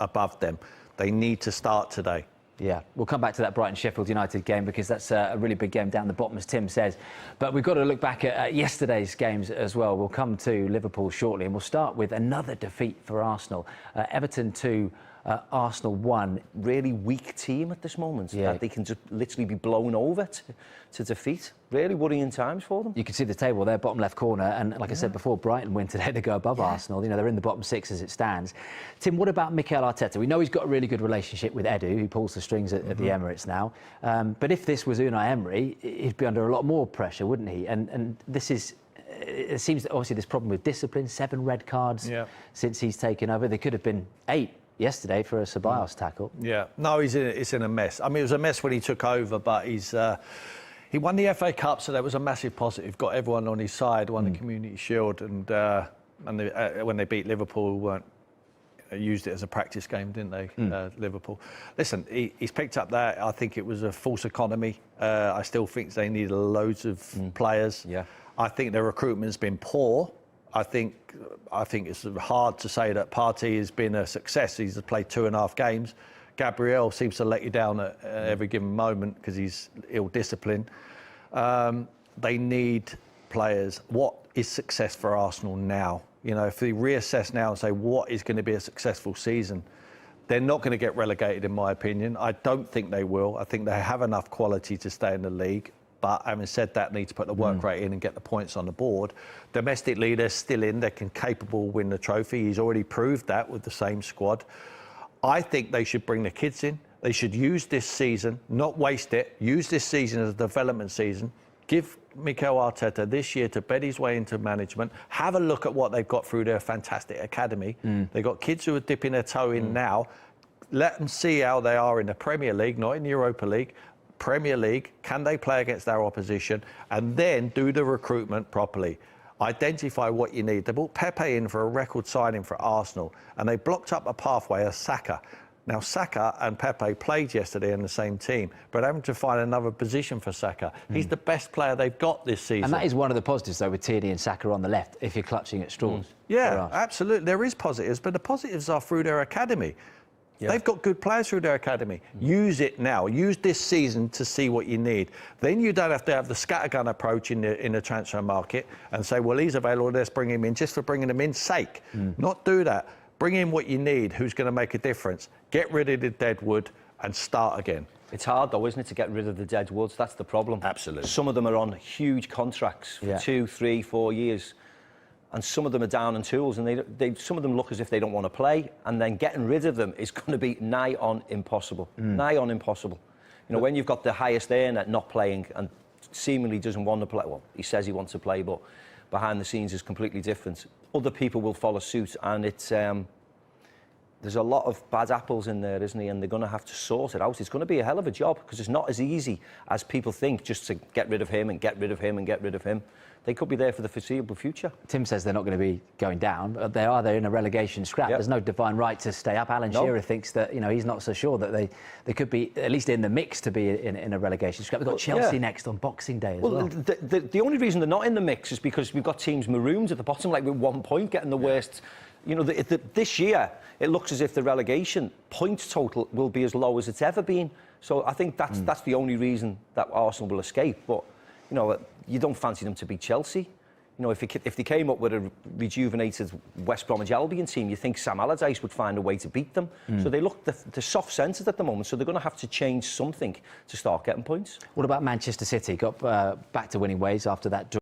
above them. They need to start today. Yeah, we'll come back to that Brighton-Sheffield United game because that's a really big game down the bottom, as Tim says. But we've got to look back at yesterday's games as well. We'll come to Liverpool shortly, and we'll start with another defeat for Arsenal. Everton 2, Arsenal 1. Really weak team at this moment. Yeah. That they can just literally be blown over to defeat. Really worrying times for them. You can see the table there, bottom left corner. And like I said before, Brighton win today to go above Arsenal. You know, they're in the bottom 6 as it stands. Tim, what about Mikel Arteta? We know he's got a really good relationship with Edu, who pulls the strings at the Emirates now. But if this was Unai Emery, he'd be under a lot more pressure, wouldn't he? And this is... It seems that obviously there's a problem with discipline. 7 red cards since he's taken over. There could have been 8 yesterday for a Ceballos tackle. Yeah, no, it's in a mess. I mean, it was a mess when he took over, but he won the FA Cup, so that was a massive positive. Got everyone on his side, won the Community Shield, and when they beat Liverpool, used it as a practice game, didn't they? Liverpool. Listen, he's picked up that. I think it was a false economy. I still think they need loads of players. Yeah. I think their recruitment's been poor. I think it's hard to say that Partey has been a success. He's played 2.5 games. Gabriel seems to let you down at every given moment because he's ill-disciplined. They need players. What is success for Arsenal now? You know, if they reassess now and say what is going to be a successful season, they're not going to get relegated, in my opinion. I don't think they will. I think they have enough quality to stay in the league. But having said that, need to put the work rate in and get the points on the board. Domestic leaders still in. They're capable of winning the trophy. He's already proved that with the same squad. I think they should bring the kids in. They should use this season, not waste it. Use this season as a development season. Give Mikel Arteta this year to bed his way into management. Have a look at what they've got through their fantastic academy. They've got kids who are dipping their toe in now. Let them see how they are in the Premier League, not in the Europa League. Premier League, can they play against their opposition? And then do the recruitment properly. Identify what you need. They brought Pepe in for a record signing for Arsenal, and they blocked up a pathway of Saka. Now, Saka and Pepe played yesterday in the same team, but having to find another position for Saka. He's the best player they've got this season. And that is one of the positives, though, with Tierney and Saka on the left, if you're clutching at straws. Yeah, absolutely. There is positives, but the positives are through their academy. Yeah. They've got good players through their academy. Use it now. Use this season to see what you need. Then you don't have to have the scattergun approach in the transfer market and say, well, he's available, let's bring him in, just for bringing him in sake. Not do that. Bring in what you need, who's going to make a difference. Get rid of the dead wood and start again. It's hard, though, isn't it, to get rid of the dead woods? That's the problem. Absolutely. Some of them are on huge contracts for 2, 3, 4 years. And some of them are down on tools, and some of them look as if they don't want to play, and then getting rid of them is going to be nigh on impossible. Nigh on impossible. You know, when you've got the highest earner not playing and seemingly doesn't want to play, well, he says he wants to play, but behind the scenes is completely different. Other people will follow suit, and it's there's a lot of bad apples in there, isn't he? And they're going to have to sort it out. It's going to be a hell of a job because it's not as easy as people think just to get rid of him and get rid of him and get rid of him. They could be there for the foreseeable future. Tim says they're not going to be going down, but they're in a relegation scrap. There's no divine right to stay up. Alan Shearer thinks that, you know, he's not so sure that they could be at least in the mix to be in a relegation scrap. We've got Chelsea next on Boxing Day as well. The only reason they're not in the mix is because we've got teams marooned at the bottom, like with 1 point, getting the worst. You know, this year it looks as if the relegation points total will be as low as it's ever been. So I think that's the only reason that Arsenal will escape. But you know, you don't fancy them to beat Chelsea. You know, if they came up with a rejuvenated West Bromwich Albion team, you think Sam Allardyce would find a way to beat them. So they look the soft-centred at the moment, so they're going to have to change something to start getting points. What about Manchester City? Got back to winning ways after that draw.